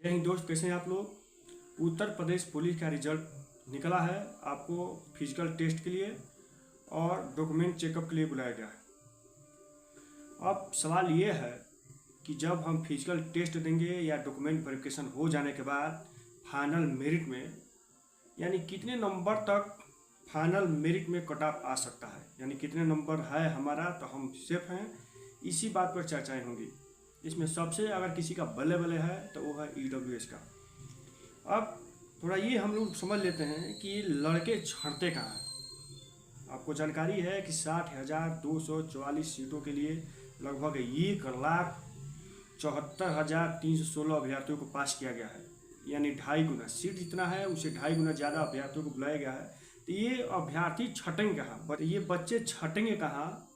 जय हिंद दोस्त, कैसे हैं आप लोग। उत्तर प्रदेश पुलिस का रिजल्ट निकला है। आपको फिजिकल टेस्ट के लिए और डॉक्यूमेंट चेकअप के लिए बुलाया गया है। अब सवाल ये है कि जब हम फिजिकल टेस्ट देंगे या डॉक्यूमेंट वेरिफिकेशन हो जाने के बाद फाइनल मेरिट में यानी कितने नंबर तक फाइनल मेरिट में कट ऑफ आ सकता है, यानी कितने नंबर है हमारा तो हम सेफ हैं। इसी बात पर चर्चाएं होंगी। इसमें सबसे अगर किसी का बल्ले बल्ले है तो वो है EWS का। अब थोड़ा ये हम लोग समझ लेते हैं कि लड़के छड़ते कहाँ हैं। आपको जानकारी है कि 60,244 सीटों के लिए लगभग 1,74,316 अभ्यर्थियों को पास किया गया है, यानी 2.5 गुना। सीट जितना है उसे 2.5 गुना ज़्यादा अभ्यर्थियों को बुलाया गया है। तो ये अभ्यर्थी छटेंगे कहाँ, ये बच्चे छटेंगे कहाँ,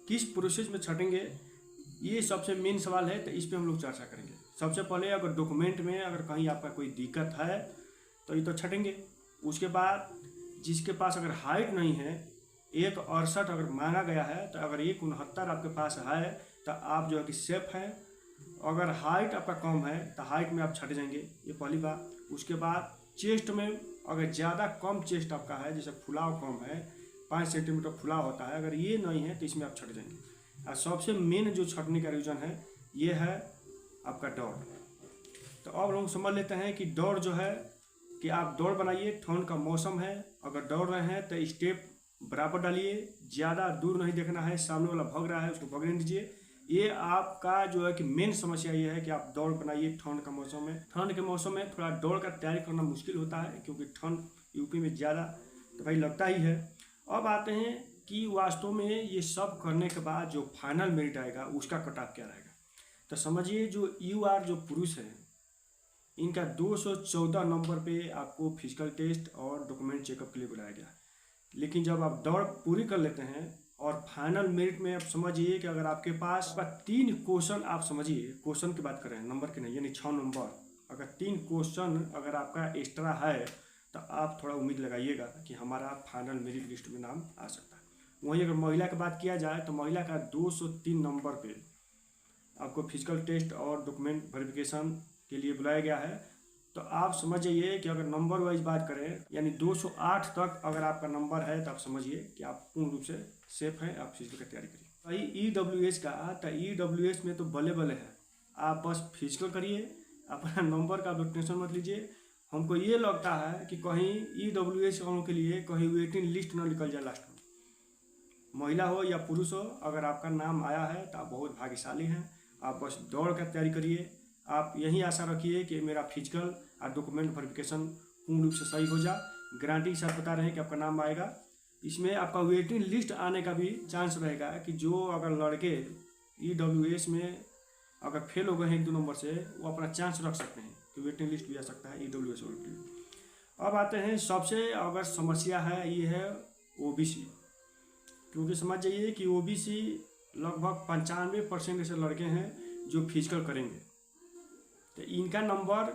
किस प्रोसेस में छटेंगे, ये सबसे मेन सवाल है। तो इस पर हम लोग चर्चा करेंगे। सबसे पहले अगर डॉक्यूमेंट में अगर कहीं आपका कोई दिक्कत है तो ये तो छटेंगे। उसके बाद जिसके पास अगर हाइट नहीं है, 1.68 अगर मांगा गया है तो अगर 1.69 आपके पास है तो आप जो है कि सेफ हैं। अगर हाइट आपका कम है तो हाइट में आप छट जाएंगे, ये पहली बात। उसके बाद चेस्ट में अगर ज़्यादा कम चेस्ट आपका है, जैसे फुलाव कम है, 5 सेंटीमीटर फुलाव होता है, अगर ये नहीं है तो इसमें आप छट जाएंगे। और सबसे मेन जो छटने का रीज़न है ये है आपका दौड़। तो अब लोग समझ लेते हैं कि दौड़ जो है कि आप दौड़ बनाइए। ठंड का मौसम है, अगर दौड़ रहे हैं तो स्टेप बराबर डालिए, ज़्यादा दूर नहीं देखना है। सामने वाला भाग रहा है उसको भागने दीजिए। ये आपका जो है कि मेन समस्या ये है कि आप दौड़ बनाइए ठंड का मौसम में। ठंड के मौसम में थोड़ा दौड़ का तैयारी करना मुश्किल होता है क्योंकि ठंड यूपी में ज़्यादा तो भाई लगता ही है। अब आते हैं कि वास्तव में ये सब करने के बाद जो फाइनल मेरिट आएगा उसका कट ऑफ क्या रहेगा। तो समझिए जो UR जो पुरुष हैं इनका 214 नंबर पे आपको फिजिकल टेस्ट और डॉक्यूमेंट चेकअप के लिए बुलाया गया। लेकिन जब आप दौड़ पूरी कर लेते हैं और फाइनल मेरिट में आप समझिए कि अगर आपके पास 3 क्वेश्चन, आप समझिए क्वेश्चन की बात कर रहे हैं, नंबर की नहीं, यानी 6 नंबर, अगर 3 क्वेश्चन अगर आपका एक्स्ट्रा है तो आप थोड़ा उम्मीद लगाइएगा कि हमारा फाइनल मेरिट लिस्ट में नाम आ सकता है। वहीं अगर महिला की बात किया जाए तो महिला का 203 नंबर पे आपको फिजिकल टेस्ट और डॉक्यूमेंट वेरिफिकेशन के लिए बुलाया गया है। तो आप समझ जाइए कि अगर नंबर वाइज बात करें यानी 208 तक अगर आपका नंबर है तो आप समझिए कि आप पूर्ण रूप से सेफ हैं। आप फिजिकल की तैयारी करिए। भाई EWS का, तो EWS में तो बल्ले बल्ले है। आप बस फिजिकल करिए, अपना नंबर का टेंशन मत लीजिए। हमको ये लगता है कि कहीं EWS वालों के लिए कहीं वेटिंग लिस्ट ना निकल जाए लास्ट में। महिला हो या पुरुष हो, अगर आपका नाम आया है तो आप बहुत भाग्यशाली हैं। आप बस दौड़ कर तैयारी करिए। आप यही आशा रखिए कि मेरा फिजिकल और डॉक्यूमेंट वेरिफिकेशन पूर्ण रूप से सही हो जाए। गारंटी के साथ बता रहे हैं कि आपका नाम आएगा। इसमें आपका वेटिंग लिस्ट आने का भी चांस रहेगा कि जो अगर लड़के EWS में अगर फेल हो गए हैं 1-2 नंबर से, वो अपना चांस रख सकते हैं कि वेटिंग लिस्ट भी आ सकता है EWS वालों के लिए। अब आते हैं सबसे अगर समस्या है ये है OBC, क्योंकि समझ जाइए कि OBC लगभग 95% ऐसे लड़के हैं जो फिजिकल करेंगे। तो इनका नंबर,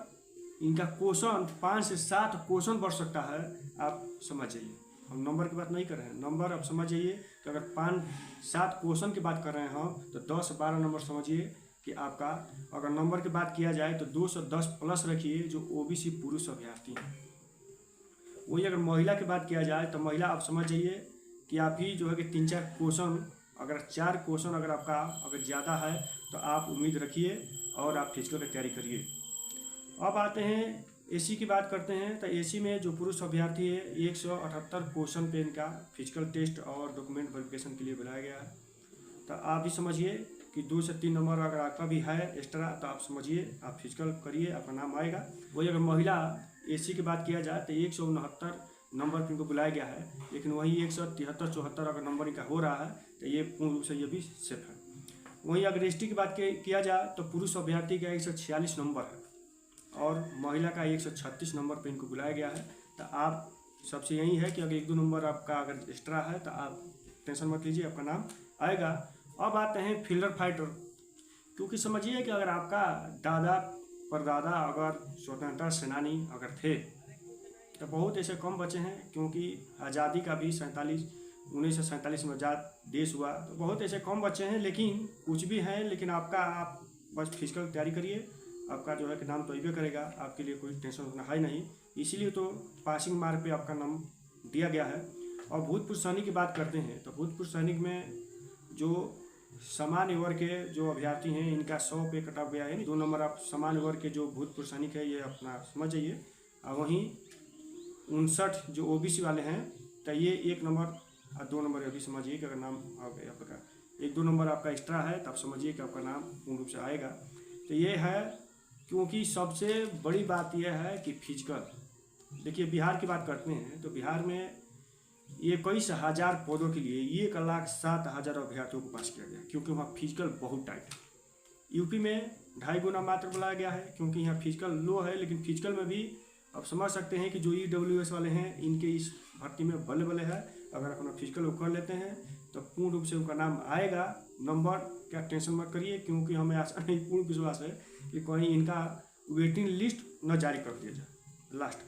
इनका क्वेश्चन 5 से 7 क्वेश्चन बढ़ सकता है। आप समझ जाइए, हम नंबर की बात नहीं कर रहे हैं। नंबर आप समझ जाइए कि अगर 5-7 क्वेश्चन की बात कर रहे हैं हम तो 10-12 नंबर समझिए कि आपका। अगर नंबर की बात किया जाए तो 210 प्लस रखिए जो OBC पुरुष अभ्यर्थी हैं। वही अगर महिला की बात किया जाए तो महिला आप समझ जाइए कि आप ही जो है कि 3-4 क्वेश्चन, अगर 4 क्वेश्चन अगर आपका अगर ज़्यादा है तो आप उम्मीद रखिए और आप फिजिकल की तैयारी करिए। अब आते हैं AC की बात करते हैं। तो AC में जो पुरुष अभ्यर्थी है 178 क्वेश्चन पे इनका फिजिकल टेस्ट और डॉक्यूमेंट वेरिफिकेशन के लिए बुलाया गया है। तो आप भी समझिए कि 2 से 3 नंबर अगर आपका भी है एक्स्ट्रा तो आप समझिए आप फिजिकल करिए, आपका नाम आएगा। वही अगर महिला AC की बात किया जाए तो 169 नंबर पर इनको बुलाया गया है, लेकिन वही 173-74 अगर नंबर इनका हो रहा है तो ये पूर्ण रूप से ये भी सेफ है। वहीं अगर ST की बात किया जाए तो पुरुष अभ्यर्थी का 146 नंबर है और महिला का 136 नंबर पे इनको बुलाया गया है। तो आप सबसे यही है कि अगर 1-2 नंबर आपका अगर एक्स्ट्रा है तो आप टेंशन मत लीजिए, आपका नाम आएगा। अब आते हैं फील्डर फाइटर, क्योंकि समझिए कि अगर आपका दादा परदादा अगर स्वतंत्रता सेनानी अगर थे तो बहुत ऐसे कम बचे हैं, क्योंकि आज़ादी का भी 1947 में आज़ाद देश हुआ, तो बहुत ऐसे कम बच्चे हैं। लेकिन कुछ भी हैं, लेकिन आपका आप बस फिजिकल तैयारी करिए, आपका जो है कि नाम तो अबे करेगा, आपके लिए कोई टेंशन उतना है नहीं, इसीलिए तो पासिंग मार्क पे आपका नाम दिया गया है। और भूतपूर्व सैनिक की बात करते हैं तो भूतपूर्व सैनिक में जो सामान्य वर्ग के जो अभ्यर्थी हैं इनका 100 पे कटा गया है। 2 नंबर आप सामान्य वर्ग के जो भूतपूर्व सैनिक है ये अपना समझ जाइए। और वहीं 59 जो ओबीसी वाले हैं तो ये 1 नंबर और 2 नंबर अभी समझिए कि अगर नाम आपका 1-2 नंबर आपका एक्स्ट्रा है तब समझिए कि आपका नाम पूर्ण रूप से आएगा। तो ये है, क्योंकि सबसे बड़ी बात यह है कि फिजिकल, देखिए बिहार की बात करते हैं तो बिहार में ये कई हजार पदों के लिए 1,07,000 अभ्यर्थियों को पास किया गया, क्योंकि वहाँ फिजिकल बहुत टाइट है। यूपी में 2.5 गुना मात्र बुलाया गया है, क्योंकि यहाँ फिजिकल लो है, लेकिन फिजिकल में भी अब समझ सकते हैं कि जो EWS वाले हैं इनके इस भर्ती में बल्ले बल्ले है। अगर अपना फिजिकल वो कर लेते हैं तो पूर्ण रूप से उनका नाम आएगा। नंबर क्या टेंशन मत करिए, क्योंकि हमें आशा नहीं, पूर्ण विश्वास है कि कहीं इनका वेटिंग लिस्ट न जारी कर दिया जाए। लास्ट